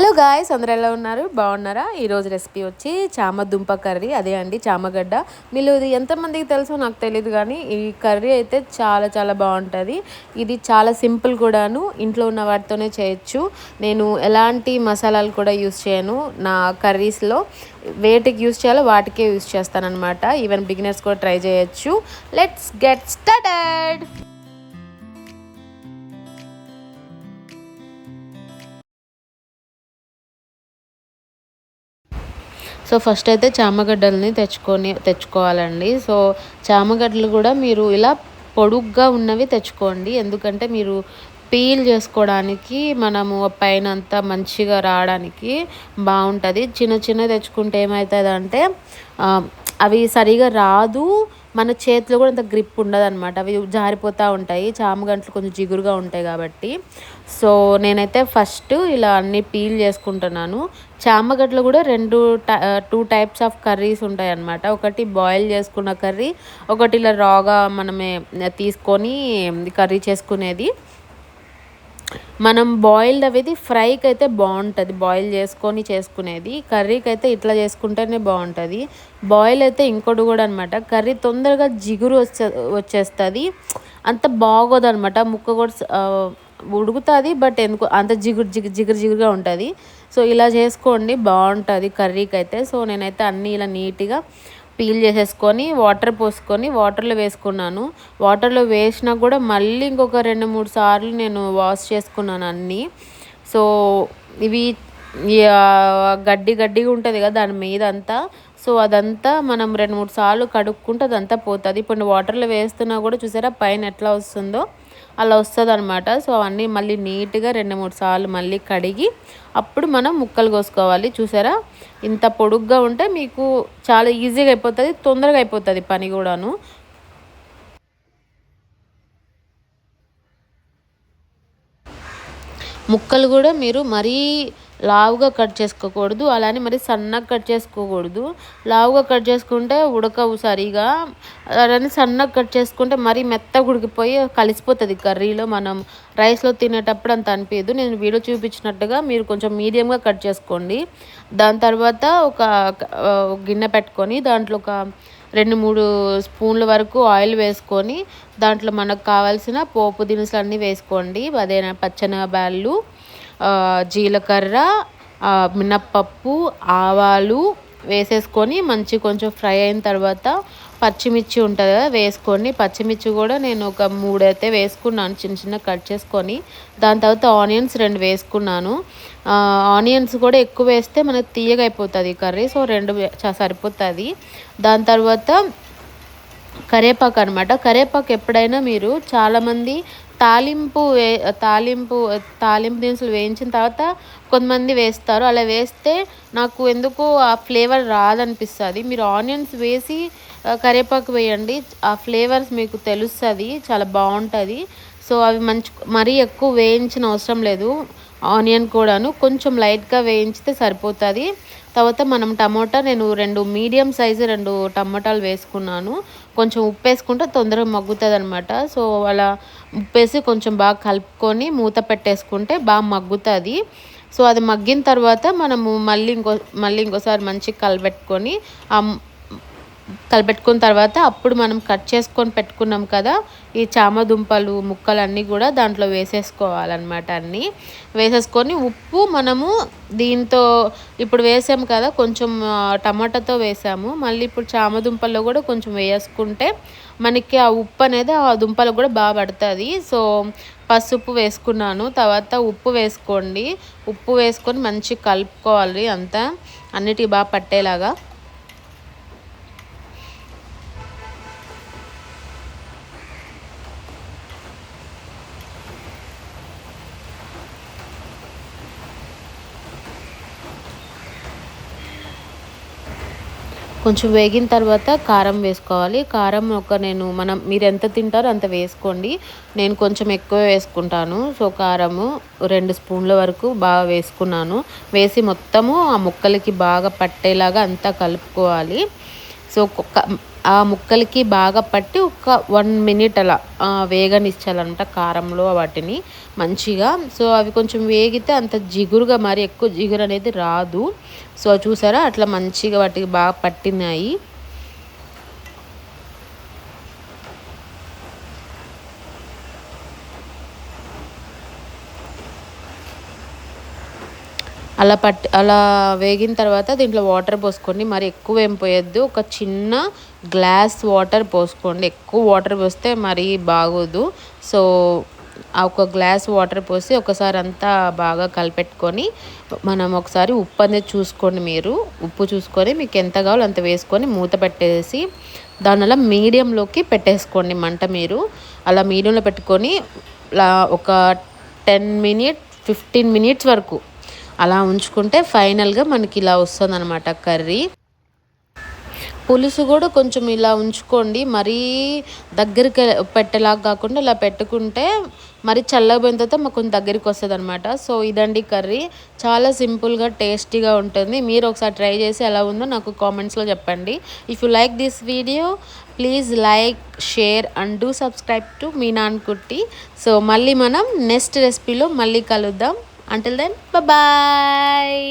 Hello guys, అందరూ ఎలా ఉన్నారు? బాగున్నారా? ఈరోజు రెసిపీ వచ్చి చామ దుంప కర్రీ. అదే అండి, చామగడ్డ. మీరు ఇది ఎంతమందికి తెలుసో నాకు తెలియదు, కానీ ఈ కర్రీ అయితే చాలా చాలా బాగుంటుంది. ఇది చాలా సింపుల్ కూడాను, ఇంట్లో ఉన్న వాటితోనే చేయొచ్చు. నేను ఎలాంటి మసాలాలు కూడా యూస్ చేయను నా కర్రీస్లో. వేటికి యూస్ చేయాలో వాటికే యూస్ చేస్తానన్నమాట. ఈవెన్ బిగినర్స్ కూడా ట్రై చేయొచ్చు. Let's get started. So first అయితే చామగడ్డల్ని తెచ్చుకోవాలండి. సో చామగడ్డలు కూడా మీరు ఇలా పొడుగ్గా ఉన్నవి తెచ్చుకోండి. ఎందుకంటే మీరు పీల్ చేసుకోవడానికి, మనము పైన అంతా మంచిగా రావడానికి బాగుంటుంది. చిన్న చిన్న తెచ్చుకుంటే ఏమవుతుందంటే అవి సరిగా రాదు, మన చేతిలో కూడా అంత గ్రిప్ ఉండదు అనమాట. అవి జారిపోతూ ఉంటాయి. చామగంటలు కొంచెం జిగురుగా ఉంటాయి కాబట్టి. సో నేనైతే ఫస్ట్ ఇలా అన్నీ పీల్ చేసుకుంటున్నాను. చామగడ్డలు కూడా టూ టైప్స్ ఆఫ్ కర్రీస్ ఉంటాయి అన్నమాట. ఒకటి బాయిల్ చేసుకున్న కర్రీ, ఒకటి ఇలా రాగా మనమే తీసుకొని కర్రీ చేసుకునేది. మనం బాయిల్డ్ అనేది ఫ్రైకి అయితే బాగుంటుంది, బాయిల్ చేసుకునేది. కర్రీకి అయితే ఇట్లా చేసుకుంటేనే బాగుంటుంది. బాయిల్ అయితే ఇంకోటి కూడా అనమాట, కర్రీ తొందరగా జిగురు వచ్చేస్తుంది, అంత బాగోదు అనమాట. ముక్క కూడా ఉడుకుతుంది, బట్ ఎందుకు అంత జిగురుగా ఉంటుంది. సో ఇలా చేసుకోండి, బాగుంటుంది కర్రీకి అయితే. సో నేనైతే అన్నీ ఇలా నీట్గా పీల్ చేసేసుకొని వాటర్ పోసుకొని వాటర్లో వేసుకున్నాను. వాటర్లో వేసినా కూడా మళ్ళీ ఇంకొక 2-3 సార్లు నేను వాష్ చేసుకున్నాను అన్నీ. సో ఇవి గడ్డిగా ఉంటుంది కదా దాని మీద అంతా. సో అదంతా మనం 2-3 సార్లు కడుక్కుంటే అదంతా పోతుంది. ఇప్పుడు వాటర్లో వేస్తున్నా కూడా చూసారా పైన ఎట్లా వస్తుందో అలా వస్తుంది అనమాట. సో అవన్నీ మళ్ళీ నీట్గా 2-3 సార్లు మళ్ళీ కడిగి అప్పుడు మనం ముక్కలు కోసుకోవాలి. చూసారా ఇంత పొడుగ్గా ఉంటే మీకు చాలా ఈజీగా అయిపోతుంది, తొందరగా అయిపోతుంది పని కూడాను. ముక్కలు కూడా మీరు మరీ లావుగా కట్ చేసుకోకూడదు, అలానే మరి సన్నగా కట్ చేసుకోకూడదు. లావుగా కట్ చేసుకుంటే ఉడకవు సరిగా, అలానే సన్నగా కట్ చేసుకుంటే మరీ మెత్తగా ఉడికిపోయి కలిసిపోతుంది కర్రీలో. మనం రైస్లో తినేటప్పుడు అంత అనిపించదు. నేను వీడియో చూపించినట్టుగా మీరు కొంచెం మీడియంగా కట్ చేసుకోండి. దాని తర్వాత ఒక గిన్నె పెట్టుకొని దాంట్లో ఒక 2-3 స్పూన్ల వరకు ఆయిల్ వేసుకొని దాంట్లో మనకు కావాల్సిన పోపు దినుసులు అన్నీ వేసుకోండి. అదేనా పచ్చెనగబ్యాళ్ళు, జీలకర్ర, మినప్పప్పు, ఆవాలు వేసేసుకొని మంచి కొంచెం ఫ్రై అయిన తర్వాత పచ్చిమిర్చి ఉంటుంది కదా వేసుకోండి. పచ్చిమిర్చి కూడా నేను ఒక 3 అయితే వేసుకున్నాను, చిన్న చిన్న కట్ చేసుకొని. దాని తర్వాత ఆనియన్స్ 2 వేసుకున్నాను. ఆనియన్స్ కూడా ఎక్కువ వేస్తే మనకు తీయగా అయిపోతుంది కర్రీ. సో 2 సరిపోతుంది. దాని తర్వాత కరివేపాకు అనమాట. కరివేపాకు ఎప్పుడైనా మీరు చాలామంది తాలింపు దినుసులు వేయించిన తర్వాత కొంతమంది వేస్తారు. అలా వేస్తే నాకు ఎందుకో ఆ ఫ్లేవర్ రాదనిపిస్తుంది. మీరు ఆనియన్స్ వేసి కరివేపాకు వేయండి, ఆ ఫ్లేవర్స్ మీకు తెలుస్తుంది, చాలా బాగుంటుంది. సో అవి మరీ ఎక్కువ వేయించిన అవసరం లేదు. ఆనియన్ కూడాను కొంచెం లైట్గా వేయించితే సరిపోతుంది. తర్వాత మనం నేను 2 మీడియం సైజు 2 టమాటాలు వేసుకున్నాను. కొంచెం ఉప్పు వేసుకుంటే తొందరగా మగ్గుతుంది అనమాట. సో అలా ఉప్పేసి కొంచెం బాగా కలుపుకొని మూత పెట్టేసుకుంటే బాగా మగ్గుతుంది. సో అది మగ్గిన తర్వాత మనము మళ్ళీ ఇంకోసారి మంచిగా కలిపెట్టుకున్న తర్వాత అప్పుడు మనం కట్ చేసుకొని పెట్టుకున్నాం కదా ఈ చామదుంపలు ముక్కలన్నీ కూడా దాంట్లో వేసేసుకోవాలన్నమాట. అన్నీ వేసేసుకొని ఉప్పు మనము దీంతో ఇప్పుడు వేసాము కదా, కొంచెం టమాటాతో వేసాము, మళ్ళీ ఇప్పుడు చామదుంపల్లో కూడా కొంచెం వేసుకుంటే మనకి ఆ ఉప్పు అనేది ఆ దుంపలకు కూడా బాగా పడుతుంది. సో పసుపు వేసుకున్నాను, తర్వాత ఉప్పు వేసుకోండి. ఉప్పు వేసుకొని మంచిగా కలుపుకోవాలి, అంతా అన్నిటికీ బాగా పట్టేలాగా. కొంచెం వేగిన తర్వాత కారం వేసుకోవాలి. కారం మీరు ఎంత తింటారో అంత వేసుకోండి. నేను కొంచెం ఎక్కువ వేసుకుంటాను. సో కారము 2 స్పూన్ల వరకు బాగా వేసుకున్నాను. వేసి మొత్తము ఆ ముక్కలకి బాగా పట్టేలాగా అంతా కలుపుకోవాలి. సో ఆ ముక్కలకి బాగా పట్టి ఒక 1 మినిట్ అలా వేగనిచ్చాలంట కారంలో వాటిని. మంచిగా. సో అవి కొంచెం వేగితే అంత జిగురుగా మరి ఎక్కువ జిగురు అనేది రాదు. సో చూసారా అట్లా మంచిగా వాటికి బాగా పట్టినాయి. అలా వేగిన తర్వాత దీంట్లో వాటర్ పోసుకోండి. మరి ఎక్కువ ఏం పోయొద్దు. ఒక చిన్న గ్లాస్ వాటర్ పోసుకోండి. ఎక్కువ వాటర్ పోస్తే మరీ బాగోదు. సో ఒక గ్లాస్ వాటర్ పోసి ఒకసారి అంతా బాగా కలిపెట్టుకొని మనం ఒకసారి ఉప్పు అనేది చూసుకోండి. మీరు ఉప్పు చూసుకొని మీకు ఎంత కావాలో అంత వేసుకొని మూత పెట్టేసి దానివల్ల మీడియంలోకి పెట్టేసుకోండి మంట. మీరు అలా మీడియంలో పెట్టుకొని ఒక 15 మినిట్స్ వరకు అలా ఉంచుకుంటే ఫైనల్గా మనకి ఇలా వస్తుందన్నమాట కర్రీ. పులుసు కూడా కొంచెం ఇలా ఉంచుకోండి. మరీ దగ్గరికి పెట్టేలాగా కాకుండా ఇలా పెట్టుకుంటే మరి చల్లబోయిన తర్వాత మాకు కొంచెం దగ్గరికి వస్తుంది అనమాట. సో ఇదండి కర్రీ. చాలా సింపుల్గా టేస్టీగా ఉంటుంది. మీరు ఒకసారి ట్రై చేసి ఎలా ఉందో నాకు కామెంట్స్లో చెప్పండి. If you like this video please like, share and do subscribe to మీ నాన్నకుట్టి. సో మళ్ళీ మనం నెక్స్ట్ రెసిపీలో మళ్ళీ కలుద్దాం. Until then, bye bye.